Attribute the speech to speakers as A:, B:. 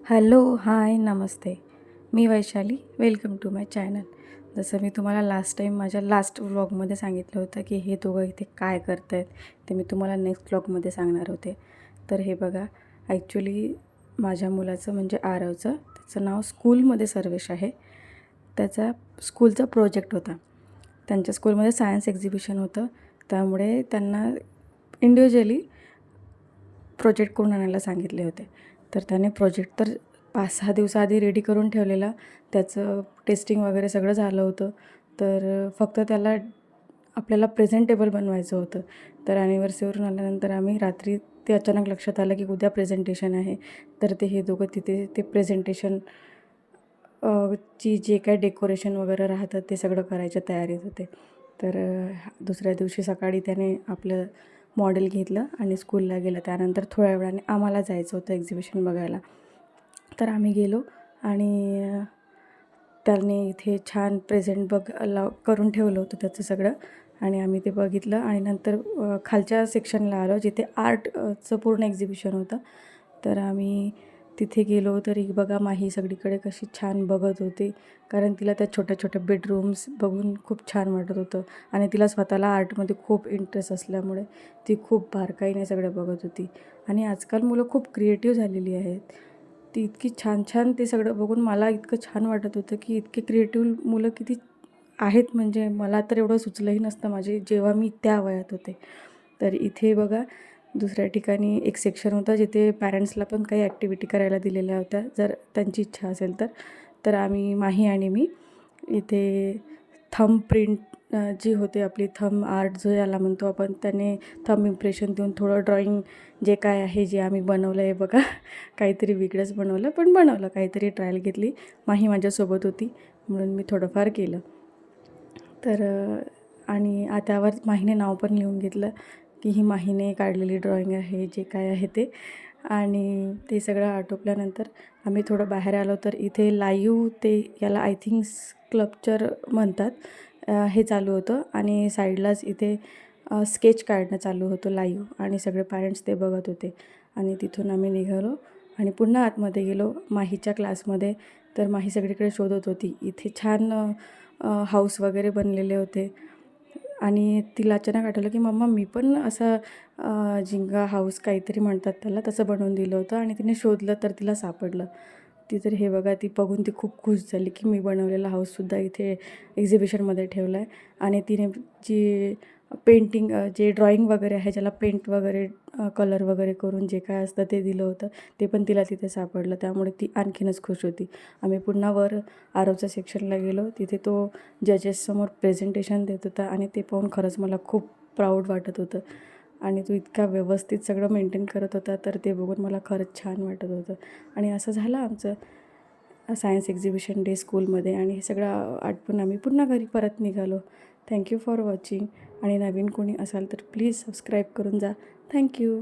A: Hello, hi, नमस्ते. मी Vaishali. Welcome to my channel. जसं मी तुम्हाला लास्ट टाईम माझ्या लास्ट व्लॉगमध्ये सांगितलं होतं की हे दोघं इथे काय करत आहेत, ते मी तुम्हाला नेक्स्ट व्लॉगमध्ये सांगणार होते. तर हे बघा, ॲक्च्युली माझ्या मुलाचं म्हणजे आरवचं, त्याचं नाव स्कूलमध्ये सर्वेश आहे. त्याचा स्कूलचा प्रोजेक्ट होता. त्यांच्या स्कूलमध्ये सायन्स एक्झिबिशन होतं, त्यामुळे त्यांना इंडिव्हिज्युअली प्रोजेक्ट करून आणायला सांगितले होते. तर त्याने प्रोजेक्ट तर 5-6 दिवसाआधी रेडी करून ठेवलेला. त्याचं टेस्टिंग वगैरे सगळं झालं होतं. तर फक्त त्याला आपल्याला प्रेझेंटेबल बनवायचं होतं. तर ॲनिव्हर्सरीवरून आल्यानंतर आम्ही रात्री ते अचानक लक्षात आलं की उद्या प्रेझेंटेशन आहे. तर हे दोघं तिथे ते प्रेझेंटेशन ची जे काही डेकोरेशन वगैरे राहतं ते सगळं करायच्या तयारीत होते. तर दुसऱ्या दिवशी सकाळी त्याने आपलं मॉडेल घेतलं आणि स्कूलला गेलं. त्यानंतर थोड्या वेळाने आम्हाला जायचं होतं एक्झिबिशन बघायला. तर आम्ही गेलो आणि त्याने इथे छान प्रेझेंट करून ठेवलं होतं त्याचं सगळं आणि आम्ही ते बघितलं आणि नंतर खालच्या सेक्शनला आलो जिथे आर्टचं पूर्ण एक्झिबिशन होतं. तर आम्ही तिथे गेलो तर एक बघा माही सगळीकडे कशी छान बघत होती, कारण तिला त्या छोट्या छोट्या बेडरूम्स बघून खूप छान वाटत होतं आणि तिला स्वतःला आर्टमध्ये खूप इंटरेस्ट असल्यामुळे ती खूप बारकाईने सगळं बघत होती. आणि आजकाल मुलं खूप क्रिएटिव्ह झालेली आहेत. ती इतकी छान छान ते सगळं बघून मला इतकं छान वाटत होतं की इतके क्रिएटिव्ह मुलं किती आहेत, म्हणजे मला तर एवढं सुचलंही नसतं माझे जेव्हा मी त्या वयात होते. तर इथे बघा दुसऱ्या ठिकाणी एक सेक्शन होतं जिथे पॅरेंट्सला पण काही ॲक्टिव्हिटी करायला दिलेल्या होत्या जर त्यांची इच्छा असेल तर. तर आम्ही माही आणि मी इथे थंब प्रिंट जी होते आपली थंब आर्ट जो याला म्हणतो आपण, त्याने थंब इम्प्रेशन देऊन थोडं ड्रॉइंग जे काय आहे जे आम्ही बनवलं आहे बघा, काहीतरी वेगळंच बनवलं, पण बनवलं, काहीतरी ट्रायल घेतली. माही माझ्यासोबत होती म्हणून मी थोडंफार केलं. तर आणि त्यावर माहीने नाव पण लिहून घेतलं की ही माहीने काढलेली ड्रॉइंग आहे जे काय आहे ते. आणि ते सगळं आटोपल्यानंतर आम्ही थोडं बाहेर आलो तर इथे लाईव्ह ते याला आय थिंक स्कल्पचर म्हणतात, हे चालू होतं आणि साईडलाच इथे स्केच काढणं चालू होतं लाईव्ह आणि सगळे पॅरेंट्स ते बघत होते. आणि तिथून आम्ही निघालो आणि पुन्हा आतमध्ये गेलो माहीच्या क्लासमध्ये. तर माही सगळीकडे शोधत होती. इथे छान हाऊस वगैरे बनलेले होते आणि तिला अचानक आठवलं की मम्मा मी पण असं झिंगा हाऊस काहीतरी म्हणतात त्याला, तसं बनवून दिलं होतं आणि तिने शोधलं तर तिला सापडलं. ती तर हे बघा, ती बघून ती खूप खुश झाली की मी बनवलेला हाऊससुद्धा इथे एक्झिबिशनमध्ये ठेवला आहे. आणि तिने जी पेंटिंग जे ड्रॉइंग वगैरे आहे, ज्याला पेंट वगैरे कलर वगैरे करून जे काय असतं ते दिलं होतं, ते पण तिला तिथे सापडलं. त्यामुळे ती आणखीनच खुश होती. आम्ही पुन्हा वर आरवच्या सेक्शनला गेलो. तिथे तो जजेससमोर प्रेझेंटेशन देत होता आणि ते पाहून खरंच मला खूप प्राऊड वाटत होतं. आणि तो इतका व्यवस्थित सगळं मेंटेन करत होता, तर ते बघून मला खरंच छान वाटत होतं. आणि असं झालं आमचं सायन्स एक्झिबिशन डे स्कूलमध्ये आणि हे सगळं आटपून आम्ही पुन्हा घरी परत निघालो. Thank you for watching. आणि नवीन कोणी असाल तर प्लीज सबस्क्राईब करून जा. थँक्यू.